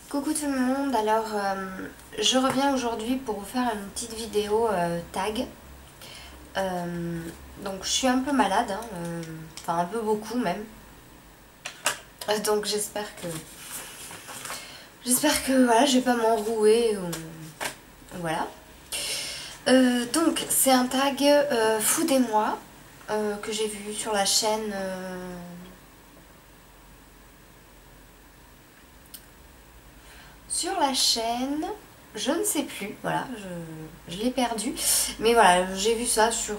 Coucou tout le monde, alors je reviens aujourd'hui pour vous faire une petite vidéo tag. Donc je suis un peu malade, hein, enfin un peu beaucoup même. Donc j'espère que voilà, je vais pas m'enrouer ou voilà. Donc c'est un tag Food et moi que j'ai vu sur la chaîne. Sur la chaîne, je ne sais plus, voilà, je l'ai perdu. Mais voilà, j'ai vu ça sur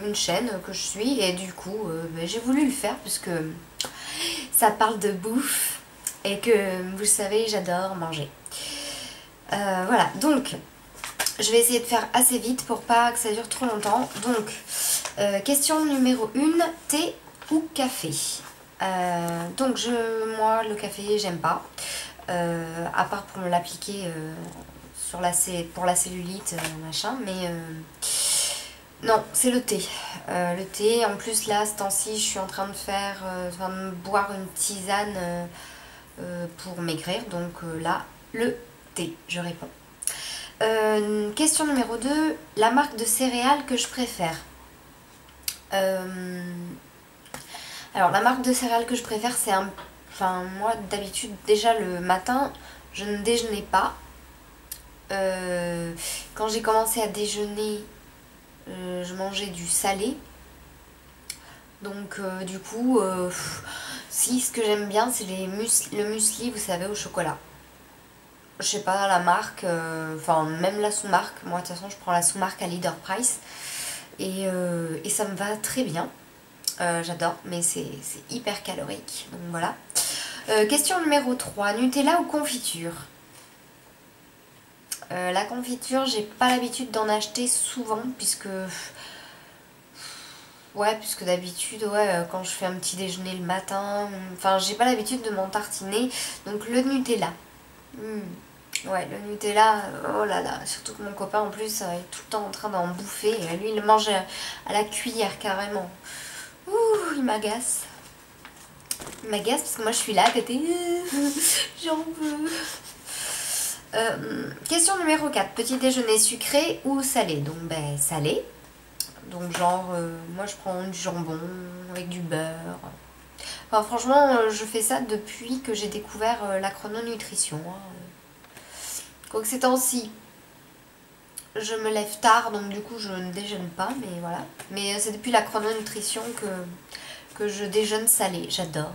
une chaîne que je suis et du coup, j'ai voulu le faire puisque ça parle de bouffe et que, vous le savez, j'adore manger. Voilà, donc, je vais essayer de faire assez vite pour pas que ça dure trop longtemps. Donc, question numéro 1, thé ou café? Donc, moi, le café, j'aime pas. À part pour me l'appliquer pour la cellulite, machin, mais non, c'est le thé. Le thé, en plus là, ce temps-ci, je suis en train de boire une tisane pour maigrir, donc là, le thé, je réponds. Question numéro 2, la marque de céréales que je préfère. Alors, la marque de céréales que je préfère, c'est un... Enfin, moi, d'habitude, déjà le matin, je ne déjeunais pas. Quand j'ai commencé à déjeuner, je mangeais du salé. Donc, du coup, si, ce que j'aime bien, c'est le muesli, vous savez, au chocolat. Je sais pas la marque, enfin, même la sous-marque. Moi, de toute façon, je prends la sous-marque à Leader Price. Et ça me va très bien. J'adore, mais c'est hyper calorique. Donc, voilà. Question numéro 3, Nutella ou confiture? La confiture, j'ai pas l'habitude d'en acheter souvent puisque d'habitude, quand je fais un petit déjeuner le matin, enfin j'ai pas l'habitude de m'en tartiner. Donc le Nutella. Ouais, le Nutella, oh là là, surtout que mon copain en plus est tout le temps en train d'en bouffer. Et lui il le mange à la cuillère carrément. Ouh, il m'agace. Il m'agace parce que moi je suis là à côté. J'en veux. Question numéro 4, petit déjeuner sucré ou salé? Donc ben salé, donc genre moi je prends du jambon avec du beurre. Enfin franchement je fais ça depuis que j'ai découvert la chrononutrition, hein. Quoique ces temps-ci je me lève tard donc du coup je ne déjeune pas, mais voilà. Mais c'est depuis la chrononutrition que je déjeune salé, j'adore.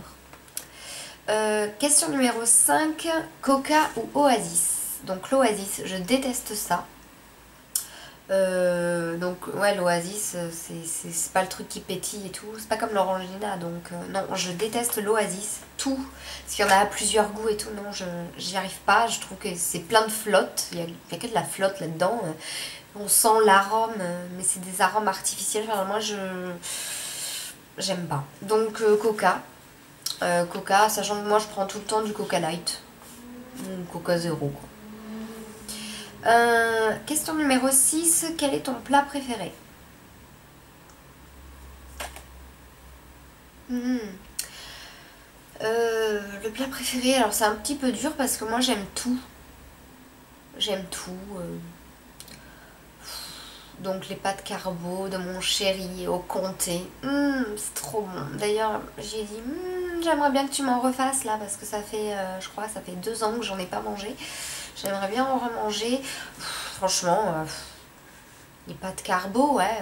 Question numéro 5, Coca ou Oasis? Donc l'Oasis, je déteste ça. Donc ouais, l'Oasis, c'est pas le truc qui pétille et tout. C'est pas comme l'Orangina, donc non, je déteste l'Oasis, tout. Parce qu'il y en a plusieurs goûts et tout, non, j'y arrive pas. Je trouve que c'est plein de flotte, il y a que de la flotte là-dedans. On sent l'arôme, mais c'est des arômes artificiels. Enfin, moi, j'aime pas. Donc Coca. Coca, sachant que moi je prends tout le temps du Coca Light. Ou Coca Zéro, quoi. Question numéro 6, quel est ton plat préféré? Le plat préféré, alors c'est un petit peu dur parce que moi j'aime tout. J'aime tout. Donc les pâtes carbo de mon chéri au comté. C'est trop bon. D'ailleurs, j'ai dit, j'aimerais bien que tu m'en refasses là parce que ça fait, je crois, ça fait 2 ans que j'en ai pas mangé. J'aimerais bien en remanger. Franchement, les pâtes carbo, ouais.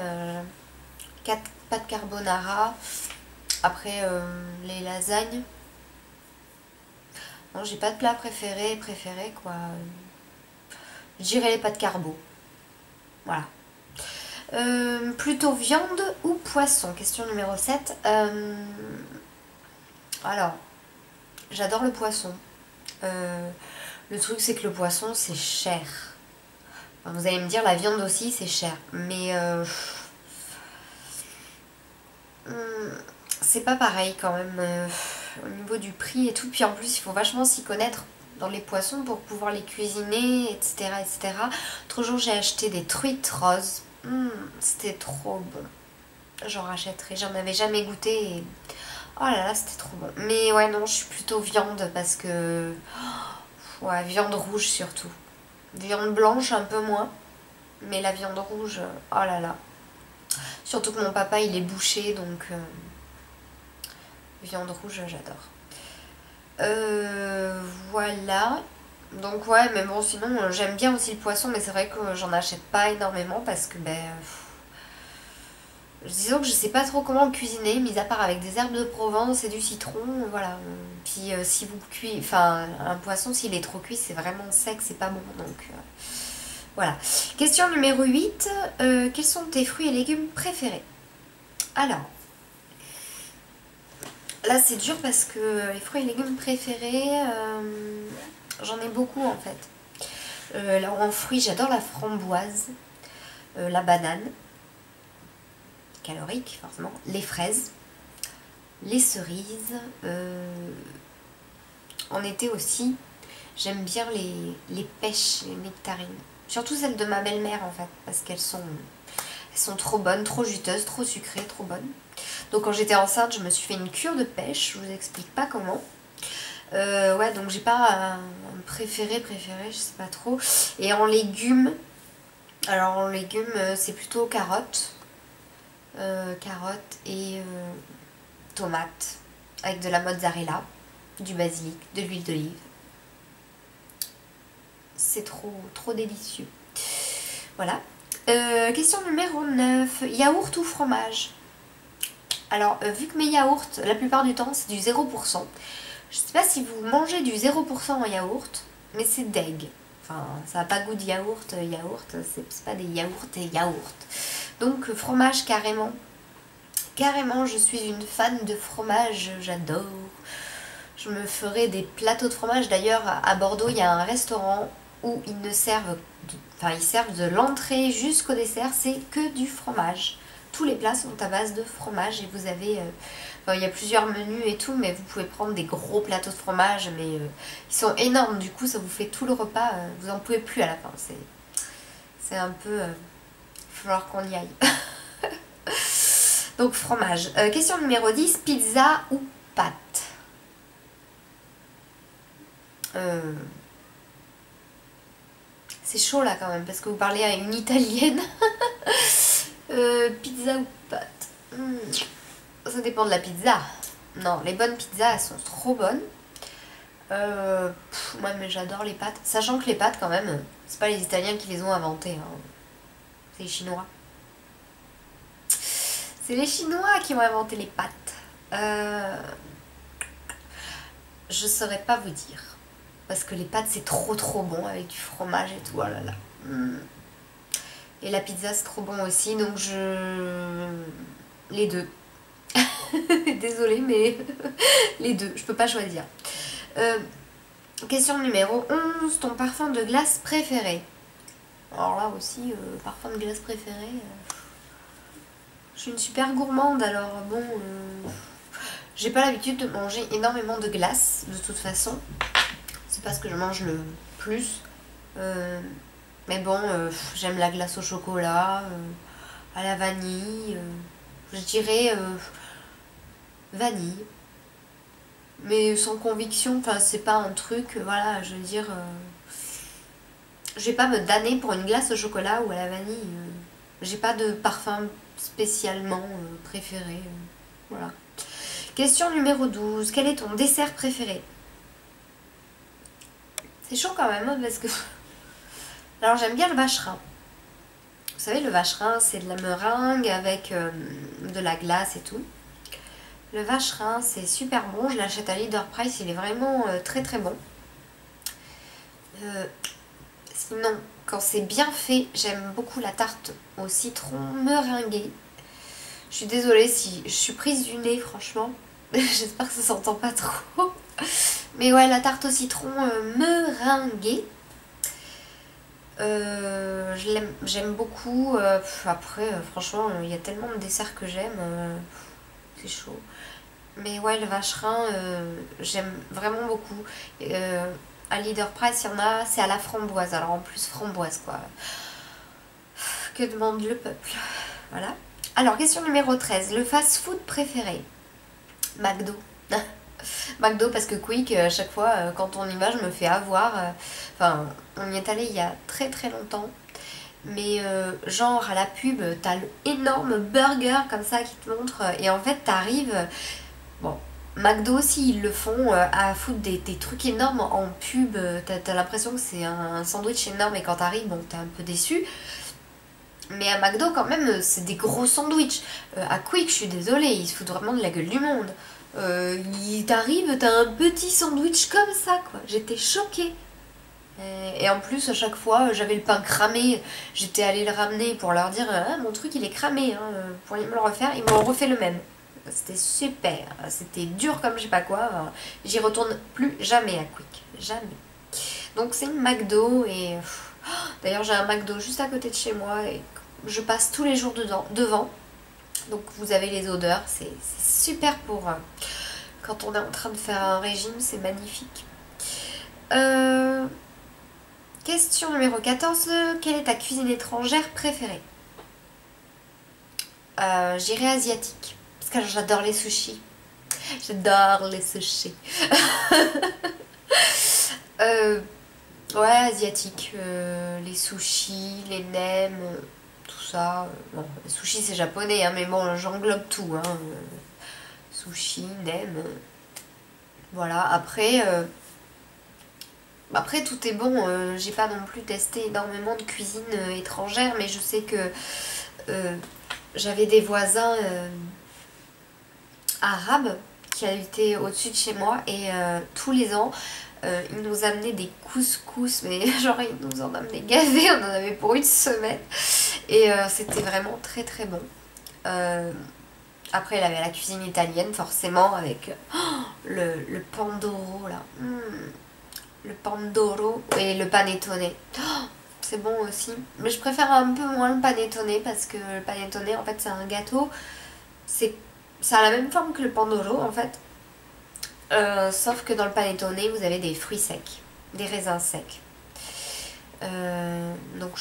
4 pâtes carbonara. Après, les lasagnes. Non, j'ai pas de plat préféré quoi. Je dirais les pâtes carbo. Voilà. Plutôt viande ou poisson? Question numéro 7. Alors, j'adore le poisson. Le truc, c'est que le poisson, c'est cher. Enfin, vous allez me dire, la viande aussi, c'est cher. Mais c'est pas pareil quand même au niveau du prix et tout. Puis en plus, il faut vachement s'y connaître dans les poissons pour pouvoir les cuisiner, etc. etc. L'autre jour, j'ai acheté des truites roses. C'était trop bon. J'en rachèterai. J'en avais jamais goûté. Et... Oh là là, c'était trop bon. Mais ouais, non, je suis plutôt viande parce que... Ouais, viande rouge surtout. Viande blanche un peu moins. Mais la viande rouge, oh là là. Surtout que mon papa, il est boucher, donc... viande rouge, j'adore. Voilà. Donc ouais, mais bon, sinon, j'aime bien aussi le poisson, mais c'est vrai que j'en achète pas énormément parce que, ben... disons que je sais pas trop comment le cuisiner, mis à part avec des herbes de Provence et du citron, voilà. Puis si vous cuisez, enfin un poisson s'il est trop cuit c'est vraiment sec, c'est pas bon, donc voilà. Question numéro 8, quels sont tes fruits et légumes préférés? Alors, là c'est dur parce que les fruits et légumes préférés, j'en ai beaucoup en fait. Alors en fruits j'adore la framboise, la banane, calorique forcément, les fraises, les cerises, en été aussi, j'aime bien les pêches, les nectarines. Surtout celles de ma belle-mère en fait, parce elles sont trop bonnes, trop juteuses, trop sucrées, trop bonnes. Donc quand j'étais enceinte, je me suis fait une cure de pêche, je vous explique pas comment. Ouais, donc j'ai pas un préféré, je sais pas trop. Et en légumes, alors en légumes, c'est plutôt carottes. Carottes et tomates avec de la mozzarella, du basilic, de l'huile d'olive. C'est trop délicieux. Voilà. Question numéro 9. Yaourt ou fromage? Alors, vu que mes yaourts, la plupart du temps, c'est du 0%. Je sais pas si vous mangez du 0% en yaourt, mais c'est deg. Enfin, ça n'a pas goût de yaourt, c'est pas des yaourts et yaourt. Donc, fromage carrément. Carrément, je suis une fan de fromage, j'adore. Je me ferai des plateaux de fromage. D'ailleurs, à Bordeaux, il y a un restaurant où ils servent de l'entrée jusqu'au dessert, c'est que du fromage. Tous les plats sont à base de fromage et vous avez... il y a plusieurs menus et tout, mais vous pouvez prendre des gros plateaux de fromage, mais ils sont énormes, du coup ça vous fait tout le repas, vous en pouvez plus à la fin. C'est un peu... il va falloir qu'on y aille. Donc fromage. Question numéro 10, pizza ou pâte? C'est chaud là quand même, parce que vous parlez à une italienne. Pizza ou pâte? Ça dépend de la pizza. Non, les bonnes pizzas, elles sont trop bonnes. Moi, mais j'adore les pâtes. Sachant que les pâtes, quand même, c'est pas les Italiens qui les ont inventées. Hein. C'est les Chinois. C'est les Chinois qui ont inventé les pâtes. Je saurais pas vous dire. Parce que les pâtes, c'est trop bon avec du fromage et tout. Oh là là. Et la pizza, c'est trop bon aussi. Donc les deux. Désolée, mais les deux. Je peux pas choisir. Question numéro 11. Ton parfum de glace préféré? Alors là aussi, parfum de glace préféré... Je suis une super gourmande, alors bon... j'ai pas l'habitude de manger énormément de glace, de toute façon. C'est pas ce que je mange le plus. Mais bon, j'aime la glace au chocolat, à la vanille. Je dirais vanille. Mais sans conviction, enfin c'est pas un truc, voilà, je veux dire... je vais pas me damner pour une glace au chocolat ou à la vanille. J'ai pas de parfum spécialement préféré. Voilà. Question numéro 12. Quel est ton dessert préféré? C'est chaud quand même, hein, parce que... Alors j'aime bien le vacherin. Vous savez, le vacherin, c'est de la meringue avec de la glace et tout. Le vacherin, c'est super bon. Je l'achète à Leader Price, il est vraiment très bon. Sinon, quand c'est bien fait, j'aime beaucoup la tarte au citron meringuée. Je suis désolée si je suis prise du nez, franchement. J'espère que ça s'entend pas trop. Mais ouais, la tarte au citron meringuée. J'aime beaucoup. Après, franchement, il y a tellement de desserts que j'aime. C'est chaud. Mais ouais, le vacherin, j'aime vraiment beaucoup. À Leader Price, il y en a, c'est à la framboise. Alors en plus, framboise, quoi. Que demande le peuple? Voilà. Alors, question numéro 13. Le fast-food préféré? McDo. McDo parce que Quick, à chaque fois, quand on y va, je me fais avoir. Enfin, on y est allé il y a très très longtemps. Mais genre à la pub, t'as l'énorme burger comme ça qui te montre. Et en fait, t'arrives. Bon, McDo aussi, ils le font à foutre des trucs énormes en pub. T'as l'impression que c'est un sandwich énorme et quand t'arrives, bon, t'es un peu déçu. Mais à McDo, quand même, c'est des gros sandwichs. À Quick, je suis désolée, ils se foutent vraiment de la gueule du monde. Il t'arrive, t'as un petit sandwich comme ça, quoi. J'étais choquée. Et en plus, à chaque fois, j'avais le pain cramé. J'étais allée le ramener pour leur dire ah, mon truc il est cramé, hein, vous pourriez me le refaire. Ils m'ont refait le même. C'était super. C'était dur comme je sais pas quoi. J'y retourne plus jamais à Quick. Jamais. Donc c'est une McDo et. D'ailleurs, j'ai un McDo juste à côté de chez moi et je passe tous les jours devant. Donc vous avez les odeurs. C'est super pour quand on est en train de faire un régime. C'est magnifique. Question numéro 14. Quelle est ta cuisine étrangère préférée? J'irai asiatique. Parce que j'adore les sushis. J'adore les sushis. Ouais, asiatique. Les sushis, les nems, tout ça. Bon, les sushis c'est japonais, hein, mais bon, j'englobe tout. Hein. Sushi, nem. Voilà, après tout est bon. J'ai pas non plus testé énormément de cuisine étrangère, mais je sais que j'avais des voisins arabes qui habitaient au-dessus de chez moi et tous les ans ils nous amenaient des couscous, mais genre ils nous en amenaient gavés, on en avait pour une semaine et c'était vraiment très très bon. Après il avait la cuisine italienne forcément avec le pandoro là. Le pandoro et le panettone. Oh, c'est bon aussi. Mais je préfère un peu moins le panettone parce que le panettone en fait c'est un gâteau. Ça a la même forme que le pandoro en fait. Sauf que dans le panettone vous avez des fruits secs. Des raisins secs. Donc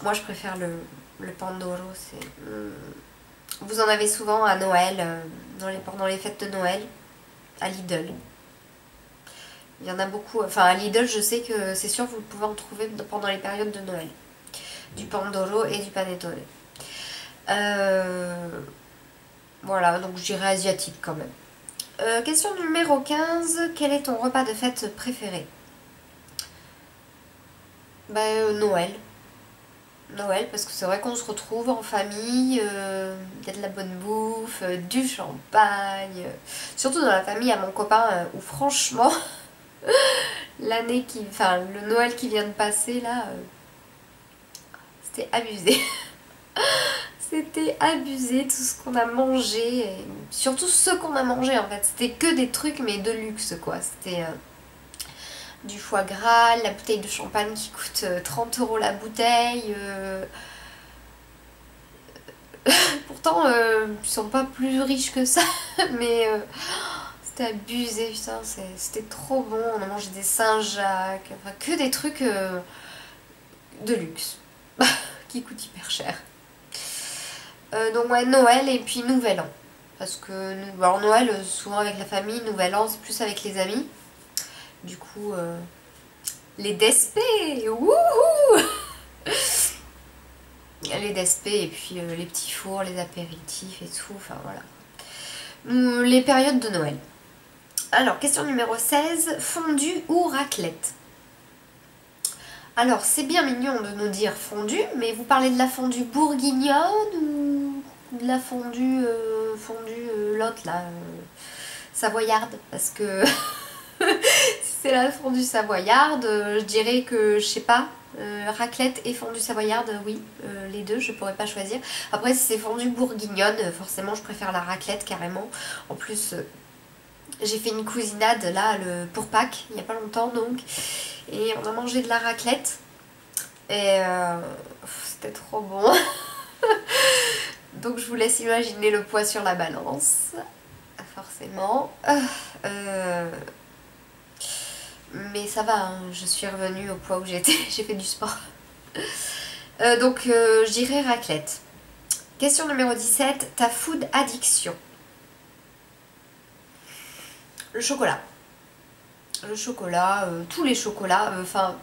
moi je préfère le pandoro. Vous en avez souvent à Noël, pendant les fêtes de Noël, à Lidl. Il y en a beaucoup. Enfin, à Lidl, je sais que c'est sûr, vous pouvez en trouver pendant les périodes de Noël. Du pandoro et du panettone. Voilà, donc je dirais asiatique quand même. Question numéro 15. Quel est ton repas de fête préféré? Noël. Noël, parce que c'est vrai qu'on se retrouve en famille, il y a de la bonne bouffe, du champagne. Surtout dans la famille à mon copain, où franchement... le Noël qui vient de passer là, c'était abusé. C'était abusé tout ce qu'on a mangé, et surtout ce qu'on a mangé en fait. C'était que des trucs mais de luxe quoi. C'était du foie gras, la bouteille de champagne qui coûte 30 € la bouteille. Pourtant, ils sont pas plus riches que ça, mais c'était abusé, putain, c'était trop bon. On a mangé des Saint-Jacques, enfin que des trucs de luxe qui coûtent hyper cher. Donc ouais, Noël et puis Nouvel An. Parce que alors Noël, souvent avec la famille, Nouvel An, c'est plus avec les amis. Du coup, les despés, wouhou. Les despés et puis les petits fours, les apéritifs et tout, enfin voilà. Les périodes de Noël. Alors, question numéro 16, fondue ou raclette? Alors, c'est bien mignon de nous dire fondue, mais vous parlez de la fondue bourguignonne ou de la fondue, l'autre là, savoyarde? Parce que si c'est la fondue savoyarde, je dirais que, je sais pas, raclette et fondue savoyarde, oui, les deux, je pourrais pas choisir. Après, si c'est fondue bourguignonne, forcément, je préfère la raclette carrément. En plus, j'ai fait une cousinade là pour Pâques, il y a pas longtemps donc, et on a mangé de la raclette. Et c'était trop bon. Donc je vous laisse imaginer le poids sur la balance, forcément. Mais ça va, hein, je suis revenue au poids où j'étais, j'ai fait du sport. Donc je dirais raclette. Question numéro 17, ta food addiction. Le chocolat. Le chocolat, tous les chocolats, enfin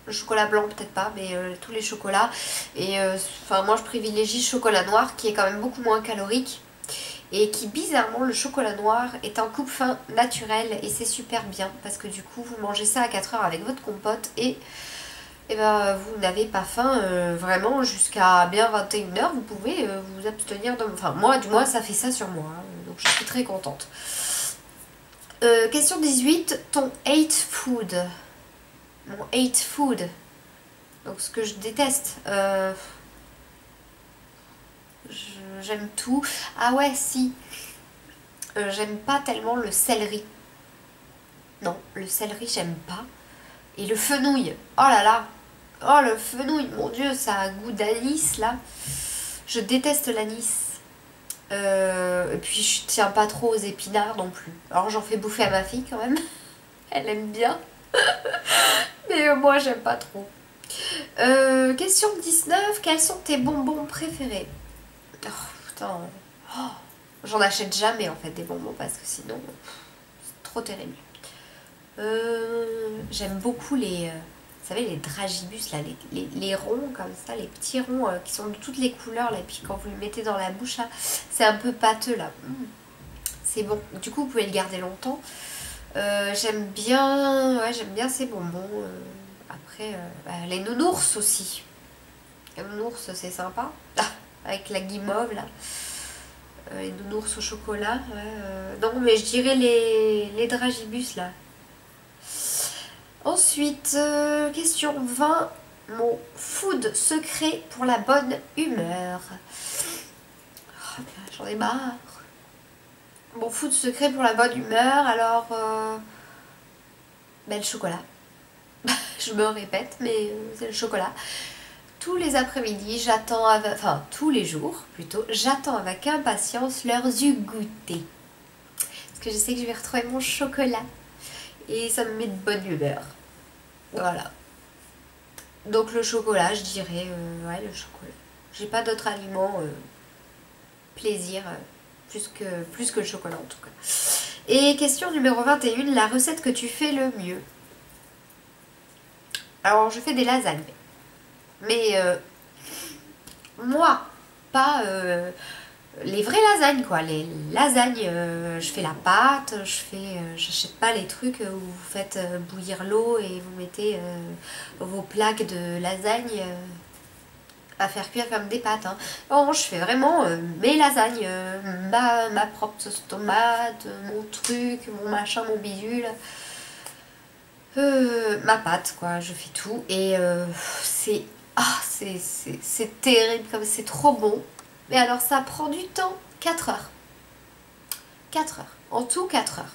le chocolat blanc peut-être pas, mais tous les chocolats. Et enfin moi je privilégie le chocolat noir qui est quand même beaucoup moins calorique. Et qui bizarrement le chocolat noir est un coupe-faim naturel et c'est super bien parce que du coup vous mangez ça à 4 heures avec votre compote et ben, vous n'avez pas faim vraiment jusqu'à bien 21 heures. Vous pouvez vous abstenir de... Enfin moi du moins ça fait ça sur moi, hein, donc je suis très contente. Question 18, ton hate food. Mon hate food. Donc ce que je déteste. J'aime tout. Ah ouais, si. J'aime pas tellement le céleri. Non, le céleri, j'aime pas. Et le fenouil. Oh là là. Oh le fenouil, mon dieu, ça a un goût d'anis là. Je déteste l'anis. Et puis je tiens pas trop aux épinards non plus. Alors j'en fais bouffer à ma fille quand même. Elle aime bien. Mais moi j'aime pas trop. Question 19. Quels sont tes bonbons préférés? Oh putain. Oh, j'en achète jamais en fait des bonbons parce que sinon c'est trop terrible. J'aime beaucoup les... vous savez les dragibus là, les ronds comme ça, les petits ronds qui sont de toutes les couleurs là, et puis quand vous le mettez dans la bouche là, c'est un peu pâteux là. C'est bon, du coup vous pouvez le garder longtemps. J'aime bien, ouais, j'aime bien ces bonbons. Après, bah, les nounours aussi. Les nounours c'est sympa. Ah, avec la guimauve là. Les nounours au chocolat. Ouais, non mais je dirais les dragibus là. Ensuite, question 20. Mon food secret pour la bonne humeur. Oh, j'en ai marre. Mon food secret pour la bonne humeur, alors... ben, le chocolat. Je me répète, mais c'est le chocolat. Tous les après-midi, j'attends, enfin tous les jours plutôt, j'attends avec impatience l'heure du goûter. Parce que je sais que je vais retrouver mon chocolat. Et ça me met de bonne humeur. Voilà. Donc le chocolat, je dirais, ouais, le chocolat. J'ai pas d'autres aliments plaisir plus que le chocolat en tout cas. Et question numéro 21, la recette que tu fais le mieux. Alors je fais des lasagnes. Mais moi, pas les vraies lasagnes quoi. Les lasagnes, je fais la pâte, j'achète pas les trucs où vous faites bouillir l'eau et vous mettez vos plaques de lasagne à faire cuire comme des pâtes. Hein. Non, je fais vraiment mes lasagnes, ma propre sauce tomate, mon truc, mon machin, mon bidule. Ma pâte quoi, je fais tout et c'est c'est terrible comme c'est trop bon. Mais alors ça prend du temps, 4 heures. 4 heures, en tout 4 heures.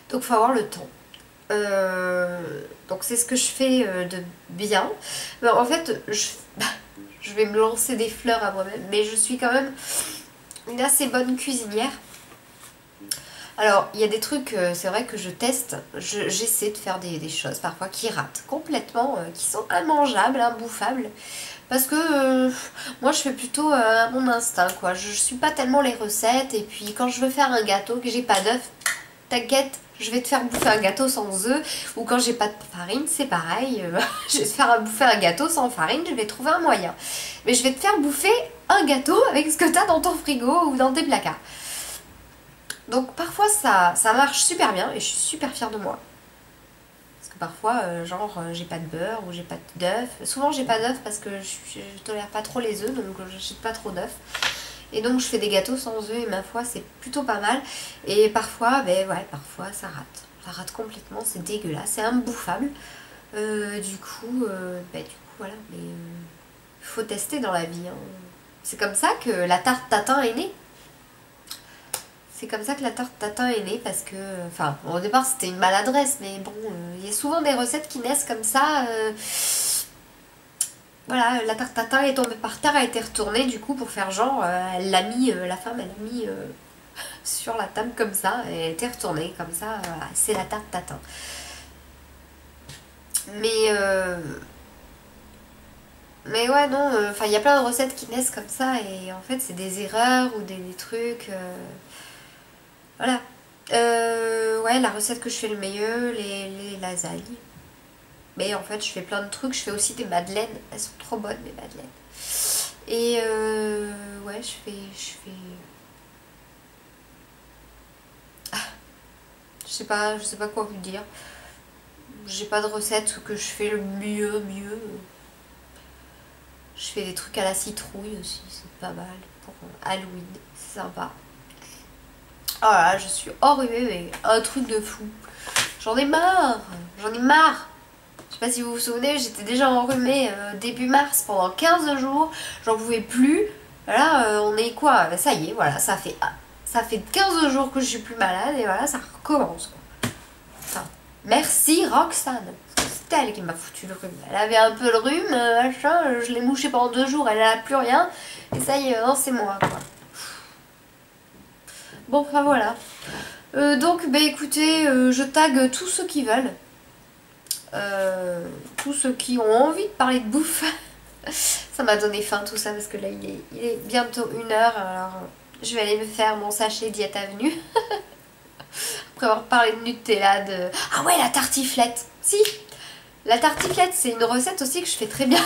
Donc faut avoir le temps. Donc c'est ce que je fais de bien. Mais en fait, je vais me lancer des fleurs à moi-même, mais je suis quand même une assez bonne cuisinière. Alors, il y a des trucs, c'est vrai que je teste, j'essaie de faire des choses parfois qui ratent complètement, qui sont immangeables, imbouffables. Parce que moi je fais plutôt à mon instinct quoi, je suis pas tellement les recettes et puis quand je veux faire un gâteau que j'ai pas d'œuf, t'inquiète, je vais te faire bouffer un gâteau sans œufs. Ou quand j'ai pas de farine, c'est pareil, je vais te faire bouffer un gâteau sans farine, je vais trouver un moyen. Mais je vais te faire bouffer un gâteau avec ce que t'as dans ton frigo ou dans tes placards. Donc parfois ça marche super bien et je suis super fière de moi. Parce que parfois, j'ai pas de beurre ou j'ai pas d'œufs. Souvent j'ai pas d'œufs parce que je tolère pas trop les œufs, donc j'achète pas trop d'œufs. Et donc je fais des gâteaux sans œufs et ma foi c'est plutôt pas mal. Et parfois, ben ouais, parfois ça rate. Ça rate complètement, c'est dégueulasse, c'est imbouffable. Du coup, voilà. Mais faut tester dans la vie. Hein. C'est comme ça que la tarte tatin est née. C'est comme ça que la tarte tatin est née parce que, enfin, au départ c'était une maladresse, mais bon, il y a souvent des recettes qui naissent comme ça. Voilà, la tarte tatin est tombée par terre, a été retournée du coup pour faire genre, elle l'a mis, la femme elle l'a mis sur la table comme ça, et elle était retournée comme ça, voilà, c'est la tarte tatin. Mais ouais, non, enfin, il y a plein de recettes qui naissent comme ça, et en fait c'est des erreurs ou des trucs, voilà. Ouais, la recette que je fais le mieux, les lasagnes. Mais en fait, je fais plein de trucs. Je fais aussi des madeleines. Elles sont trop bonnes, mes madeleines. Et ouais, je sais pas quoi vous dire. J'ai pas de recette que je fais le mieux. Je fais des trucs à la citrouille aussi, c'est pas mal pour Halloween, c'est sympa. Oh là là, je suis enrhumée, mais un truc de fou. J'en ai marre, j'en ai marre. Je sais pas si vous vous souvenez, j'étais déjà enrhumée début mars pendant 15 jours, j'en pouvais plus. Là, on est quoi? Ça y est, voilà, ça fait 15 jours que je suis plus malade et voilà, ça recommence quoi. Enfin, merci Roxane. C'est elle qui m'a foutu le rhume. Elle avait un peu le rhume, machin, je l'ai mouché pendant 2 jours, elle n'a plus rien. Et ça y est, non, c'est moi quoi. Bon, enfin voilà. Donc, bah écoutez, je tag tous ceux qui veulent. Tous ceux qui ont envie de parler de bouffe. Ça m'a donné faim tout ça parce que là il est bientôt 1h. Alors je vais aller me faire mon sachet Diète Avenue. Après avoir parlé de Nutella, de... Ah ouais, la tartiflette. Si, la tartiflette, c'est une recette aussi que je fais très bien.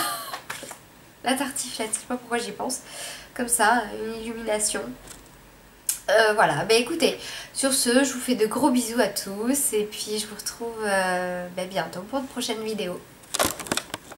La tartiflette, je sais pas pourquoi j'y pense. Comme ça, une illumination. Voilà, bah écoutez, sur ce, je vous fais de gros bisous à tous. Et puis je vous retrouve bientôt pour une prochaine vidéo.